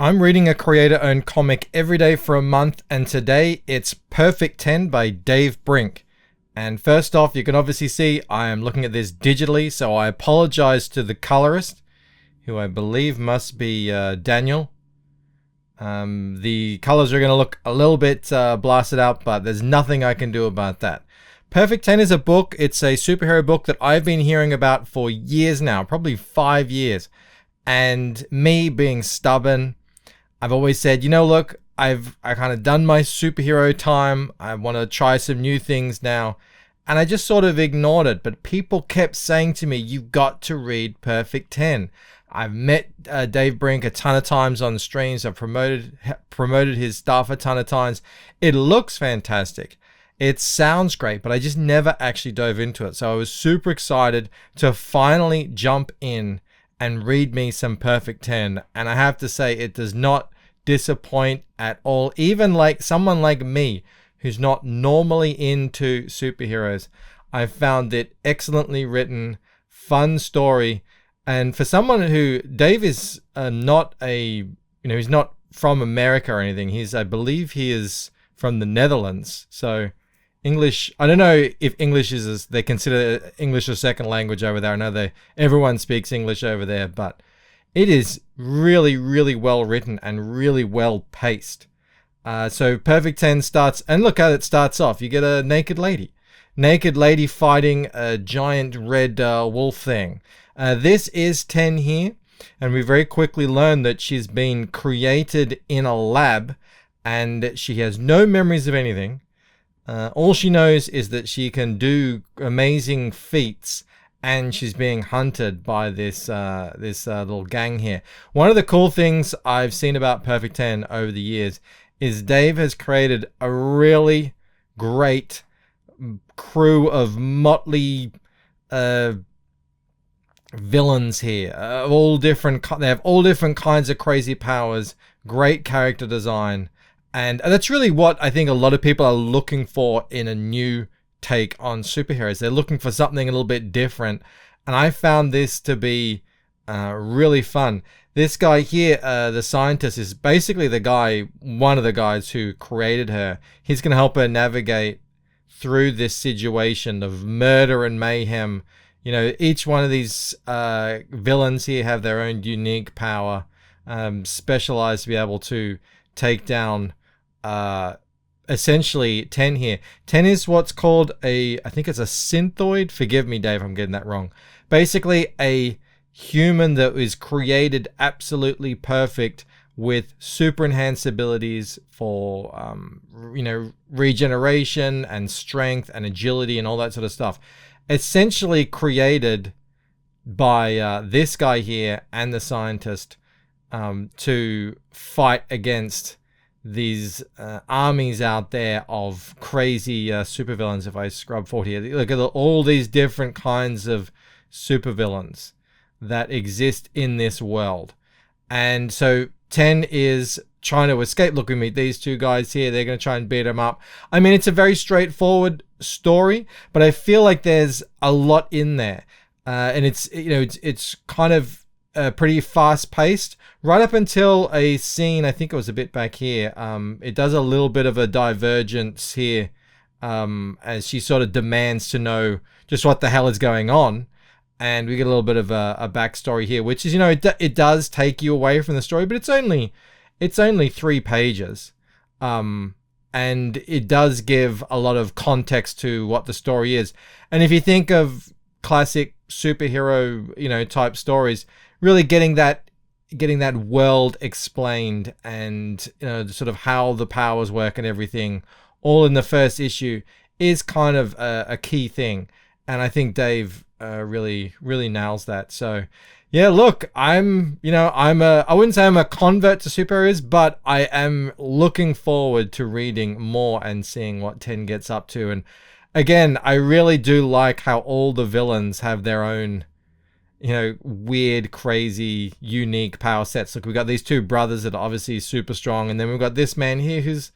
I'm reading a creator-owned comic every day for a month, and today it's Perfect 10 by Dave Brink. And first off, you can obviously see I am looking at this digitally, so I apologize to the colorist, who I believe must be Daniel. The colors are going to look a little bit blasted out, but there's nothing I can do about that. Perfect 10 is a book. It's a superhero book that I've been hearing about for years now, probably 5 years. And me being stubborn, I've always said, look, I kind of done my superhero time. I want to try some new things now. And I just sort of ignored it. But people kept saying to me, you've got to read Perfect 10. I've met Dave Brink a ton of times on streams. I've promoted his stuff a ton of times. It looks fantastic. It sounds great, but I just never actually dove into it. So I was super excited to finally jump in and read me some Perfect 10. And I have to say, it does not disappoint at all. Even like someone like me, who's not normally into superheroes, I found it excellently written, fun story. And for someone who, Dave is not he's not from America or anything. I believe he is from the Netherlands. So English, I don't know if English they consider English a second language over there. I know everyone speaks English over there, but it is really, really well written and really well paced. So Perfect 10 starts, and look how it starts off. You get a naked lady fighting a giant red wolf thing. This is 10 here, and we very quickly learn that she's been created in a lab, and she has no memories of anything. All she knows is that she can do amazing feats, and she's being hunted by this little gang here. One of the cool things I've seen about Perfect 10 over the years is Dave has created a really great crew of motley villains here. They have all different kinds of crazy powers, great character design. And that's really what I think a lot of people are looking for in a new take on superheroes. They're looking for something a little bit different. And I found this to be really fun. This guy here, the scientist, is basically one of the guys who created her. He's going to help her navigate through this situation of murder and mayhem. Each one of these villains here have their own unique power, specialized to be able to take down essentially 10 here. 10 is what's called I think it's a synthoid. Forgive me, Dave, I'm getting that wrong. Basically a human that is created absolutely perfect with super enhanced abilities for regeneration and strength and agility and all that sort of stuff. Essentially created by this guy here and the scientist to fight against these armies out there of crazy supervillains. If I scrub forward here, look at all these different kinds of supervillains that exist in this world. And so 10 is trying to escape. Look at me, these two guys here, they're going to try and beat him up. I mean, it's a very straightforward story, but I feel like there's a lot in there. And it's kind of pretty fast paced right up until a scene. I think it was a bit back here. It does a little bit of a divergence here, as she sort of demands to know just what the hell is going on. And we get a little bit of a backstory here, which is, it does take you away from the story, but it's only 3 pages. And it does give a lot of context to what the story is. And if you think of classic superhero, type stories, really getting that world explained and, sort of how the powers work and everything all in the first issue is kind of a key thing. And I think Dave really, really nails that. So yeah, look, I wouldn't say I'm a convert to superheroes, but I am looking forward to reading more and seeing what 10 gets up to. And again, I really do like how all the villains have their own, weird, crazy, unique power sets. Look, we've got these two brothers that are obviously super strong. And then we've got this man here who's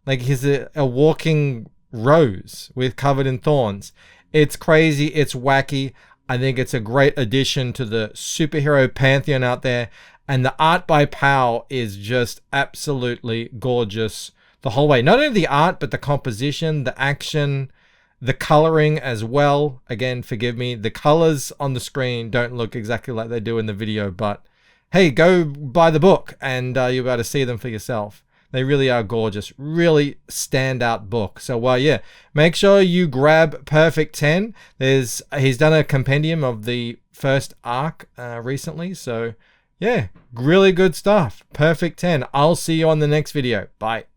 like, he's a walking rose with covered in thorns. It's crazy. It's wacky. I think it's a great addition to the superhero pantheon out there. And the art by Powell is just absolutely gorgeous the whole way. Not only the art, but the composition, the action, the coloring as well. Again, forgive me, the colors on the screen don't look exactly like they do in the video, but hey, go buy the book and you'll be able to see them for yourself. They really are gorgeous, really standout book. So yeah, make sure you grab Perfect 10. He's done a compendium of the first arc recently. So yeah, really good stuff. Perfect 10. I'll see you on the next video. Bye.